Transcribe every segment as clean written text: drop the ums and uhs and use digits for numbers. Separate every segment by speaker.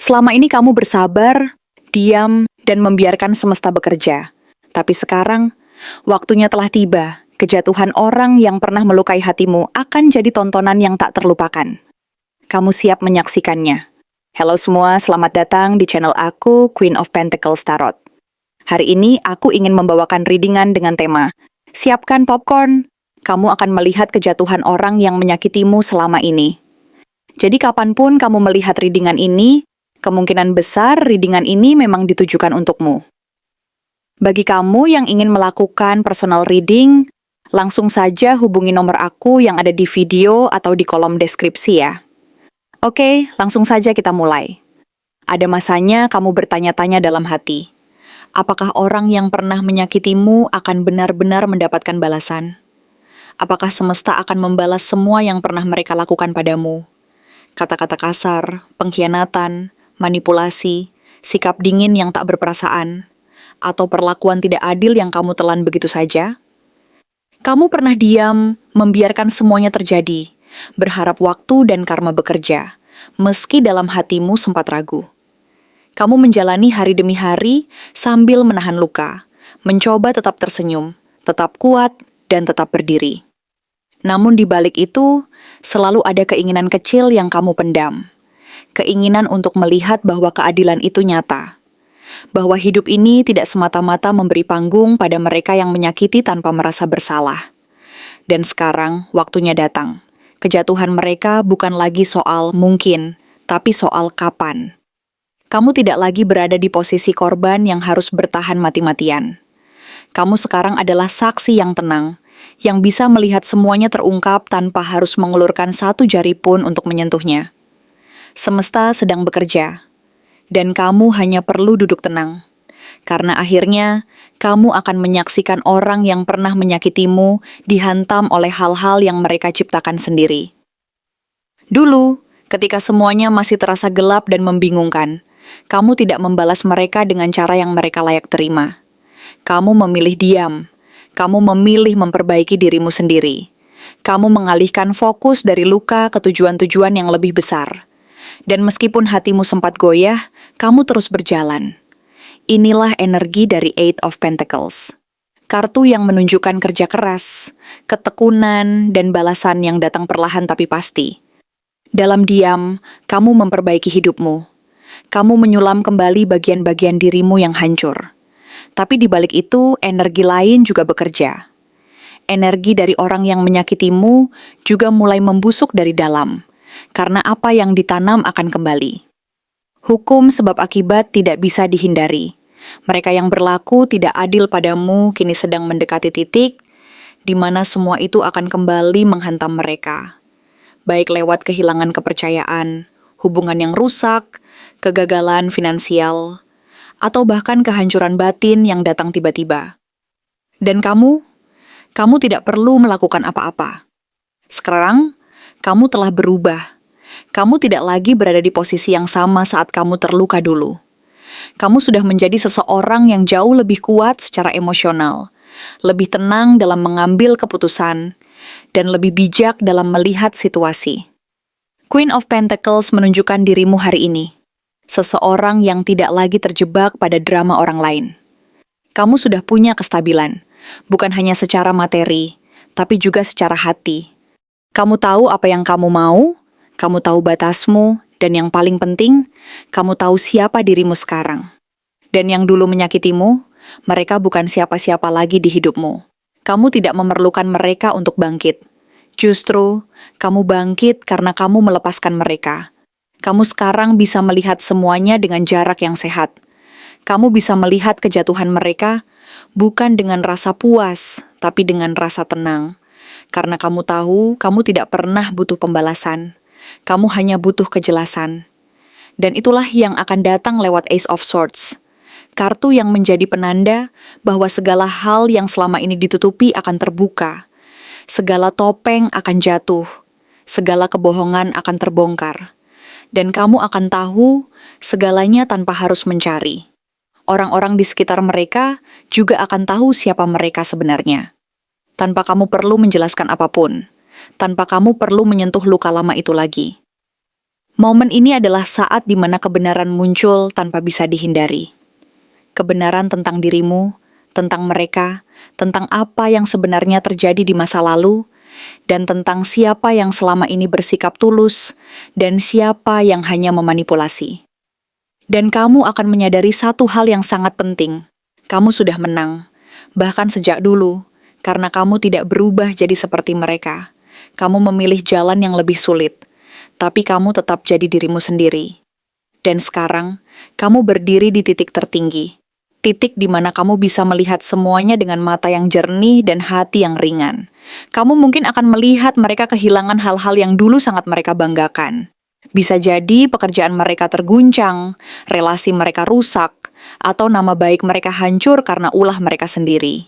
Speaker 1: Selama ini kamu bersabar, diam, dan membiarkan semesta bekerja. Tapi sekarang, waktunya telah tiba. Kejatuhan orang yang pernah melukai hatimu akan jadi tontonan yang tak terlupakan. Kamu siap menyaksikannya. Halo semua, selamat datang di channel aku, Queen of Pentacles Tarot. Hari ini aku ingin membawakan readingan dengan tema, siapkan popcorn, kamu akan melihat kejatuhan orang yang menyakitimu selama ini. Jadi kapanpun kamu melihat readingan ini, kemungkinan besar readingan ini memang ditujukan untukmu. Bagi kamu yang ingin melakukan personal reading, langsung saja hubungi nomor aku yang ada di video atau di kolom deskripsi ya. Oke, langsung saja kita mulai. Ada masanya kamu bertanya-tanya dalam hati. Apakah orang yang pernah menyakitimu akan benar-benar mendapatkan balasan? Apakah semesta akan membalas semua yang pernah mereka lakukan padamu? Kata-kata kasar, pengkhianatan, manipulasi, sikap dingin yang tak berperasaan, atau perlakuan tidak adil yang kamu telan begitu saja? Kamu pernah diam, membiarkan semuanya terjadi, berharap waktu dan karma bekerja, meski dalam hatimu sempat ragu. Kamu menjalani hari demi hari sambil menahan luka, mencoba tetap tersenyum, tetap kuat, dan tetap berdiri. Namun di balik itu, selalu ada keinginan kecil yang kamu pendam. Keinginan untuk melihat bahwa keadilan itu nyata. Bahwa hidup ini tidak semata-mata memberi panggung pada mereka yang menyakiti tanpa merasa bersalah. Dan sekarang, waktunya datang. Kejatuhan mereka bukan lagi soal mungkin, tapi soal kapan. Kamu tidak lagi berada di posisi korban yang harus bertahan mati-matian. Kamu sekarang adalah saksi yang tenang, yang bisa melihat semuanya terungkap tanpa harus mengulurkan satu jari pun untuk menyentuhnya. Semesta sedang bekerja, dan kamu hanya perlu duduk tenang. Karena akhirnya, kamu akan menyaksikan orang yang pernah menyakitimu dihantam oleh hal-hal yang mereka ciptakan sendiri. Dulu, ketika semuanya masih terasa gelap dan membingungkan, kamu tidak membalas mereka dengan cara yang mereka layak terima. Kamu memilih diam. Kamu memilih memperbaiki dirimu sendiri. Kamu mengalihkan fokus dari luka ke tujuan-tujuan yang lebih besar. Dan meskipun hatimu sempat goyah, kamu terus berjalan. Inilah energi dari Eight of Pentacles. Kartu yang menunjukkan kerja keras, ketekunan, dan balasan yang datang perlahan tapi pasti. Dalam diam, kamu memperbaiki hidupmu. Kamu menyulam kembali bagian-bagian dirimu yang hancur. Tapi di balik itu, energi lain juga bekerja. Energi dari orang yang menyakitimu juga mulai membusuk dari dalam, karena apa yang ditanam akan kembali. Hukum sebab akibat tidak bisa dihindari. Mereka yang berlaku tidak adil padamu kini sedang mendekati titik di mana semua itu akan kembali menghantam mereka. Baik lewat kehilangan kepercayaan, hubungan yang rusak, kegagalan finansial, atau bahkan kehancuran batin yang datang tiba-tiba. Dan kamu tidak perlu melakukan apa-apa. Sekarang, kamu telah berubah. Kamu tidak lagi berada di posisi yang sama saat kamu terluka dulu. Kamu sudah menjadi seseorang yang jauh lebih kuat secara emosional, lebih tenang dalam mengambil keputusan, dan lebih bijak dalam melihat situasi. Queen of Pentacles menunjukkan dirimu hari ini. Seseorang yang tidak lagi terjebak pada drama orang lain. Kamu sudah punya kestabilan, bukan hanya secara materi, tapi juga secara hati. Kamu tahu apa yang kamu mau, kamu tahu batasmu, dan yang paling penting, kamu tahu siapa dirimu sekarang. Dan yang dulu menyakitimu, mereka bukan siapa-siapa lagi di hidupmu. Kamu tidak memerlukan mereka untuk bangkit. Justru, kamu bangkit karena kamu melepaskan mereka. Kamu sekarang bisa melihat semuanya dengan jarak yang sehat. Kamu bisa melihat kejatuhan mereka bukan dengan rasa puas, tapi dengan rasa tenang. Karena kamu tahu, kamu tidak pernah butuh pembalasan. Kamu hanya butuh kejelasan. Dan itulah yang akan datang lewat Ace of Swords. Kartu yang menjadi penanda bahwa segala hal yang selama ini ditutupi akan terbuka. Segala topeng akan jatuh. Segala kebohongan akan terbongkar. Dan kamu akan tahu segalanya tanpa harus mencari. Orang-orang di sekitar mereka juga akan tahu siapa mereka sebenarnya. Tanpa kamu perlu menjelaskan apapun. Tanpa kamu perlu menyentuh luka lama itu lagi. Momen ini adalah saat di mana kebenaran muncul tanpa bisa dihindari. Kebenaran tentang dirimu, tentang mereka, tentang apa yang sebenarnya terjadi di masa lalu, dan tentang siapa yang selama ini bersikap tulus, dan siapa yang hanya memanipulasi. Dan kamu akan menyadari satu hal yang sangat penting. Kamu sudah menang, bahkan sejak dulu, karena kamu tidak berubah jadi seperti mereka. Kamu memilih jalan yang lebih sulit, tapi kamu tetap jadi dirimu sendiri. Dan sekarang, kamu berdiri di titik tertinggi. Titik di mana kamu bisa melihat semuanya dengan mata yang jernih dan hati yang ringan. Kamu mungkin akan melihat mereka kehilangan hal-hal yang dulu sangat mereka banggakan. Bisa jadi pekerjaan mereka terguncang, relasi mereka rusak, atau nama baik mereka hancur karena ulah mereka sendiri.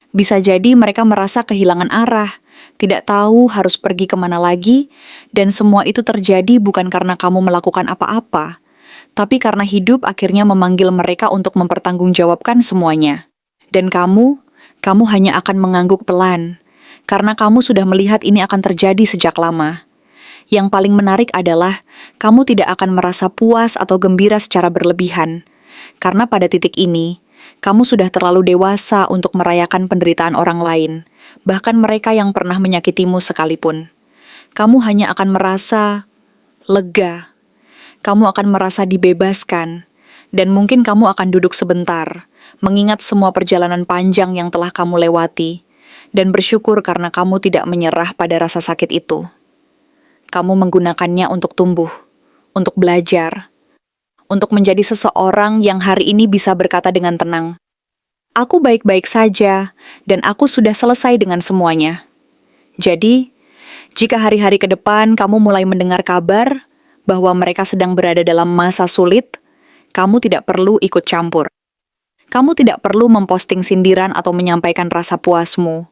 Speaker 1: Bisa jadi mereka merasa kehilangan arah, tidak tahu harus pergi kemana lagi, dan semua itu terjadi bukan karena kamu melakukan apa-apa, tapi karena hidup akhirnya memanggil mereka untuk mempertanggungjawabkan semuanya. Dan kamu hanya akan mengangguk pelan, karena kamu sudah melihat ini akan terjadi sejak lama. Yang paling menarik adalah, kamu tidak akan merasa puas atau gembira secara berlebihan, karena pada titik ini, kamu sudah terlalu dewasa untuk merayakan penderitaan orang lain, bahkan mereka yang pernah menyakitimu sekalipun. Kamu hanya akan merasa lega. Kamu akan merasa dibebaskan, dan mungkin kamu akan duduk sebentar, mengingat semua perjalanan panjang yang telah kamu lewati, dan bersyukur karena kamu tidak menyerah pada rasa sakit itu. Kamu menggunakannya untuk tumbuh, untuk belajar, untuk menjadi seseorang yang hari ini bisa berkata dengan tenang, "Aku baik-baik saja, dan aku sudah selesai dengan semuanya." Jadi, jika hari-hari ke depan kamu mulai mendengar kabar bahwa mereka sedang berada dalam masa sulit, kamu tidak perlu ikut campur. Kamu tidak perlu memposting sindiran atau menyampaikan rasa puasmu,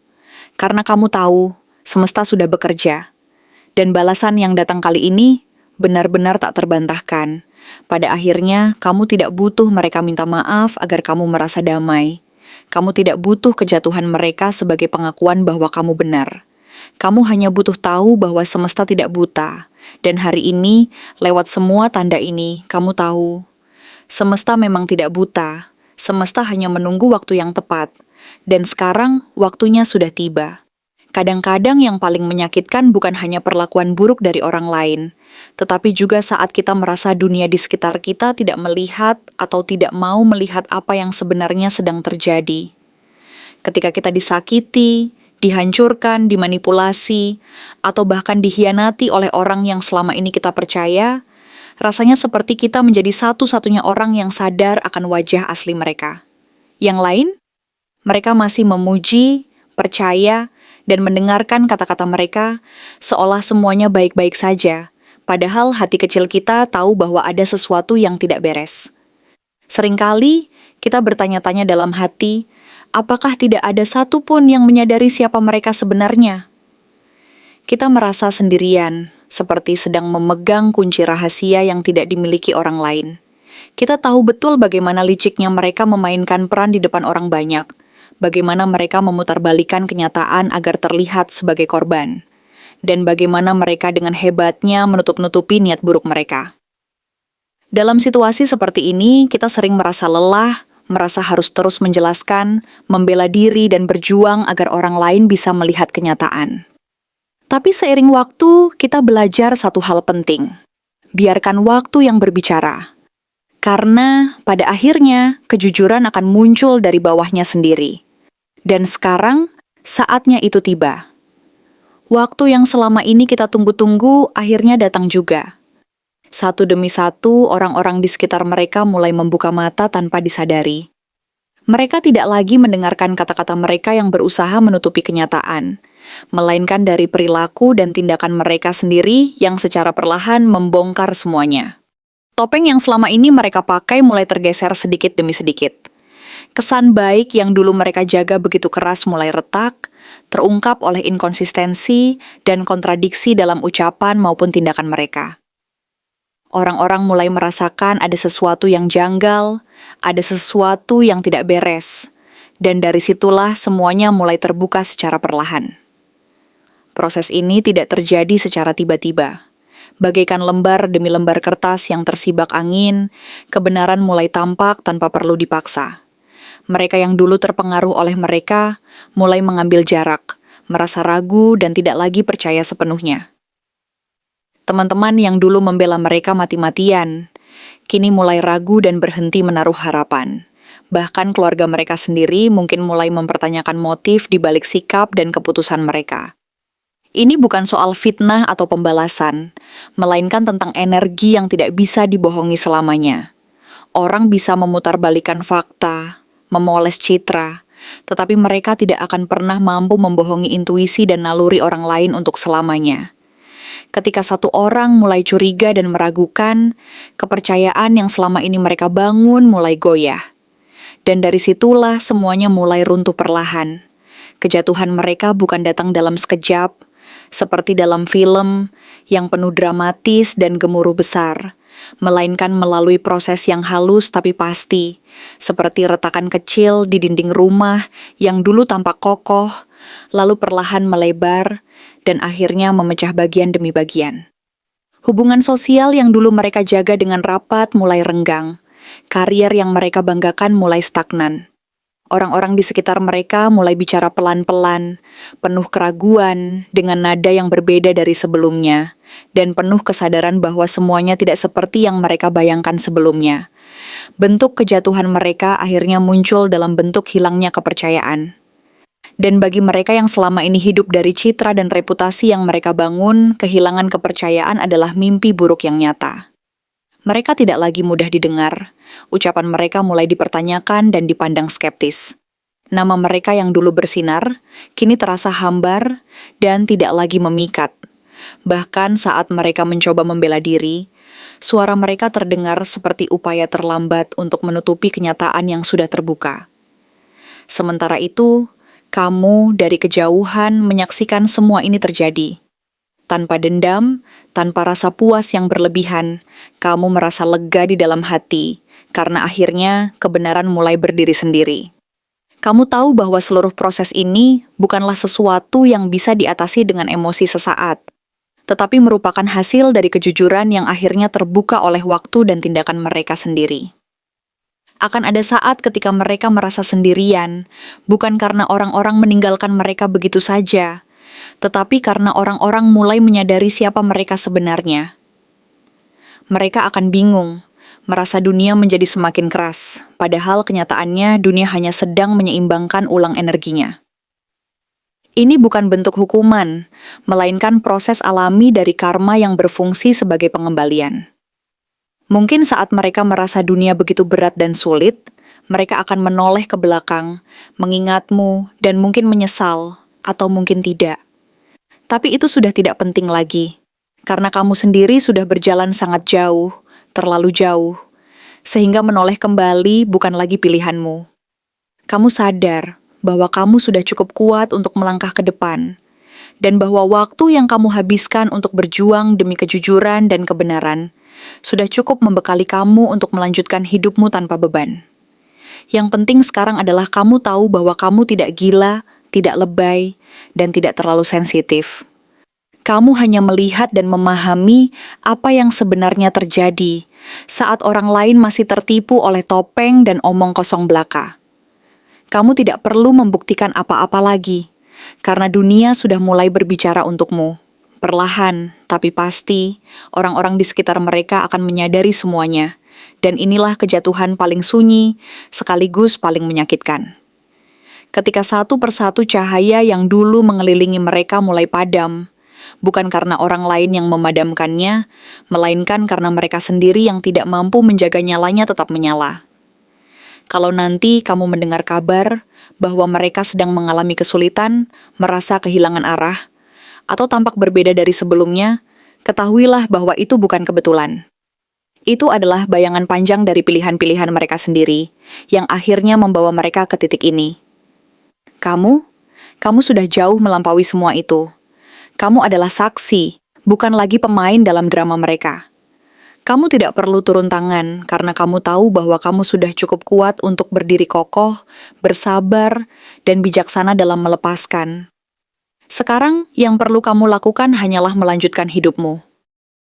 Speaker 1: karena kamu tahu semesta sudah bekerja. Dan balasan yang datang kali ini benar-benar tak terbantahkan. Pada akhirnya, kamu tidak butuh mereka minta maaf agar kamu merasa damai. Kamu tidak butuh kejatuhan mereka sebagai pengakuan bahwa kamu benar. Kamu hanya butuh tahu bahwa semesta tidak buta. Dan hari ini, lewat semua tanda ini, kamu tahu, semesta memang tidak buta. Semesta hanya menunggu waktu yang tepat. Dan sekarang, waktunya sudah tiba. Kadang-kadang yang paling menyakitkan bukan hanya perlakuan buruk dari orang lain, tetapi juga saat kita merasa dunia di sekitar kita tidak melihat atau tidak mau melihat apa yang sebenarnya sedang terjadi. Ketika kita disakiti, dihancurkan, dimanipulasi, atau bahkan dikhianati oleh orang yang selama ini kita percaya, rasanya seperti kita menjadi satu-satunya orang yang sadar akan wajah asli mereka. Yang lain, mereka masih memuji, percaya, dan mendengarkan kata-kata mereka seolah semuanya baik-baik saja, padahal hati kecil kita tahu bahwa ada sesuatu yang tidak beres. Seringkali kita bertanya-tanya dalam hati, apakah tidak ada satupun yang menyadari siapa mereka sebenarnya? Kita merasa sendirian, seperti sedang memegang kunci rahasia yang tidak dimiliki orang lain. Kita tahu betul bagaimana liciknya mereka memainkan peran di depan orang banyak, bagaimana mereka memutarbalikkan kenyataan agar terlihat sebagai korban, dan bagaimana mereka dengan hebatnya menutup-nutupi niat buruk mereka. Dalam situasi seperti ini, kita sering merasa lelah, merasa harus terus menjelaskan, membela diri dan berjuang agar orang lain bisa melihat kenyataan. Tapi seiring waktu, kita belajar satu hal penting. Biarkan waktu yang berbicara. Karena pada akhirnya, kejujuran akan muncul dari bawahnya sendiri. Dan sekarang, saatnya itu tiba. Waktu yang selama ini kita tunggu-tunggu akhirnya datang juga. Satu demi satu, orang-orang di sekitar mereka mulai membuka mata tanpa disadari. Mereka tidak lagi mendengarkan kata-kata mereka yang berusaha menutupi kenyataan, melainkan dari perilaku dan tindakan mereka sendiri yang secara perlahan membongkar semuanya. Topeng yang selama ini mereka pakai mulai tergeser sedikit demi sedikit. Kesan baik yang dulu mereka jaga begitu keras mulai retak, terungkap oleh inkonsistensi dan kontradiksi dalam ucapan maupun tindakan mereka. Orang-orang mulai merasakan ada sesuatu yang janggal, ada sesuatu yang tidak beres, dan dari situlah semuanya mulai terbuka secara perlahan. Proses ini tidak terjadi secara tiba-tiba. Bagaikan lembar demi lembar kertas yang tersibak angin, kebenaran mulai tampak tanpa perlu dipaksa. Mereka yang dulu terpengaruh oleh mereka mulai mengambil jarak, merasa ragu dan tidak lagi percaya sepenuhnya. Teman-teman yang dulu membela mereka mati-matian, kini mulai ragu dan berhenti menaruh harapan. Bahkan keluarga mereka sendiri mungkin mulai mempertanyakan motif di balik sikap dan keputusan mereka. Ini bukan soal fitnah atau pembalasan, melainkan tentang energi yang tidak bisa dibohongi selamanya. Orang bisa memutarbalikkan fakta, memoles citra, tetapi mereka tidak akan pernah mampu membohongi intuisi dan naluri orang lain untuk selamanya. Ketika satu orang mulai curiga dan meragukan, kepercayaan yang selama ini mereka bangun mulai goyah. Dan dari situlah semuanya mulai runtuh perlahan. Kejatuhan mereka bukan datang dalam sekejap, seperti dalam film yang penuh dramatis dan gemuruh besar, melainkan melalui proses yang halus tapi pasti, seperti retakan kecil di dinding rumah yang dulu tampak kokoh, lalu perlahan melebar, dan akhirnya memecah bagian demi bagian. Hubungan sosial yang dulu mereka jaga dengan rapat mulai renggang. Karier yang mereka banggakan mulai stagnan. Orang-orang di sekitar mereka mulai bicara pelan-pelan, penuh keraguan, dengan nada yang berbeda dari sebelumnya, dan penuh kesadaran bahwa semuanya tidak seperti yang mereka bayangkan sebelumnya. Bentuk kejatuhan mereka akhirnya muncul dalam bentuk hilangnya kepercayaan. Dan bagi mereka yang selama ini hidup dari citra dan reputasi yang mereka bangun, kehilangan kepercayaan adalah mimpi buruk yang nyata. Mereka tidak lagi mudah didengar, ucapan mereka mulai dipertanyakan dan dipandang skeptis. Nama mereka yang dulu bersinar, kini terasa hambar dan tidak lagi memikat. Bahkan saat mereka mencoba membela diri, suara mereka terdengar seperti upaya terlambat untuk menutupi kenyataan yang sudah terbuka. Sementara itu, kamu dari kejauhan menyaksikan semua ini terjadi. Tanpa dendam, tanpa rasa puas yang berlebihan, kamu merasa lega di dalam hati, karena akhirnya kebenaran mulai berdiri sendiri. Kamu tahu bahwa seluruh proses ini bukanlah sesuatu yang bisa diatasi dengan emosi sesaat, tetapi merupakan hasil dari kejujuran yang akhirnya terbuka oleh waktu dan tindakan mereka sendiri. Akan ada saat ketika mereka merasa sendirian, bukan karena orang-orang meninggalkan mereka begitu saja, tetapi karena orang-orang mulai menyadari siapa mereka sebenarnya. Mereka akan bingung, merasa dunia menjadi semakin keras, padahal kenyataannya dunia hanya sedang menyeimbangkan ulang energinya. Ini bukan bentuk hukuman, melainkan proses alami dari karma yang berfungsi sebagai pengembalian. Mungkin saat mereka merasa dunia begitu berat dan sulit, mereka akan menoleh ke belakang, mengingatmu, dan mungkin menyesal, atau mungkin tidak. Tapi itu sudah tidak penting lagi, karena kamu sendiri sudah berjalan sangat jauh, terlalu jauh, sehingga menoleh kembali bukan lagi pilihanmu. Kamu sadar bahwa kamu sudah cukup kuat untuk melangkah ke depan, dan bahwa waktu yang kamu habiskan untuk berjuang demi kejujuran dan kebenaran sudah cukup membekali kamu untuk melanjutkan hidupmu tanpa beban. Yang penting sekarang adalah kamu tahu bahwa kamu tidak gila, tidak lebay, dan tidak terlalu sensitif. Kamu hanya melihat dan memahami apa yang sebenarnya terjadi saat orang lain masih tertipu oleh topeng dan omong kosong belaka. Kamu tidak perlu membuktikan apa-apa lagi, karena dunia sudah mulai berbicara untukmu. Perlahan, tapi pasti, orang-orang di sekitar mereka akan menyadari semuanya, dan inilah kejatuhan paling sunyi, sekaligus paling menyakitkan. Ketika satu persatu cahaya yang dulu mengelilingi mereka mulai padam, bukan karena orang lain yang memadamkannya, melainkan karena mereka sendiri yang tidak mampu menjaga nyalanya tetap menyala. Kalau nanti kamu mendengar kabar bahwa mereka sedang mengalami kesulitan, merasa kehilangan arah, atau tampak berbeda dari sebelumnya, ketahuilah bahwa itu bukan kebetulan. Itu adalah bayangan panjang dari pilihan-pilihan mereka sendiri, yang akhirnya membawa mereka ke titik ini. Kamu sudah jauh melampaui semua itu. Kamu adalah saksi, bukan lagi pemain dalam drama mereka. Kamu tidak perlu turun tangan karena kamu tahu bahwa kamu sudah cukup kuat untuk berdiri kokoh, bersabar, dan bijaksana dalam melepaskan. Sekarang yang perlu kamu lakukan hanyalah melanjutkan hidupmu.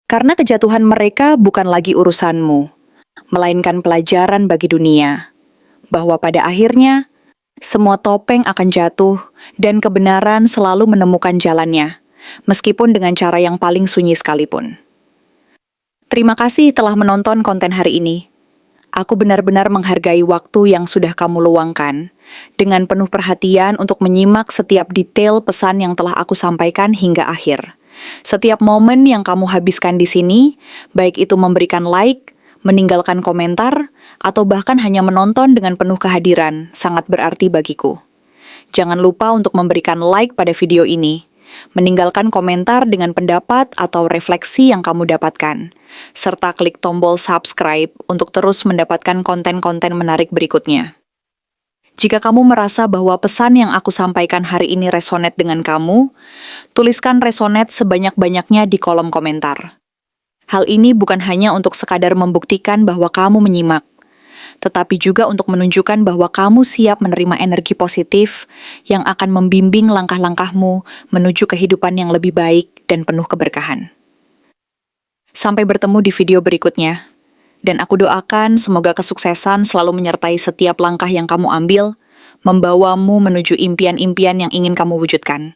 Speaker 1: Karena kejatuhan mereka bukan lagi urusanmu, melainkan pelajaran bagi dunia, bahwa pada akhirnya semua topeng akan jatuh dan kebenaran selalu menemukan jalannya, meskipun dengan cara yang paling sunyi sekalipun. Terima kasih telah menonton konten hari ini. Aku benar-benar menghargai waktu yang sudah kamu luangkan dengan penuh perhatian untuk menyimak setiap detail pesan yang telah aku sampaikan hingga akhir. Setiap momen yang kamu habiskan di sini, baik itu memberikan like, meninggalkan komentar, atau bahkan hanya menonton dengan penuh kehadiran, sangat berarti bagiku. Jangan lupa untuk memberikan like pada video ini, meninggalkan komentar dengan pendapat atau refleksi yang kamu dapatkan, serta klik tombol subscribe untuk terus mendapatkan konten-konten menarik berikutnya. Jika kamu merasa bahwa pesan yang aku sampaikan hari ini resonate dengan kamu, tuliskan resonate sebanyak-banyaknya di kolom komentar. Hal ini bukan hanya untuk sekadar membuktikan bahwa kamu menyimak, tetapi juga untuk menunjukkan bahwa kamu siap menerima energi positif yang akan membimbing langkah-langkahmu menuju kehidupan yang lebih baik dan penuh keberkahan. Sampai bertemu di video berikutnya, dan aku doakan semoga kesuksesan selalu menyertai setiap langkah yang kamu ambil, membawamu menuju impian-impian yang ingin kamu wujudkan.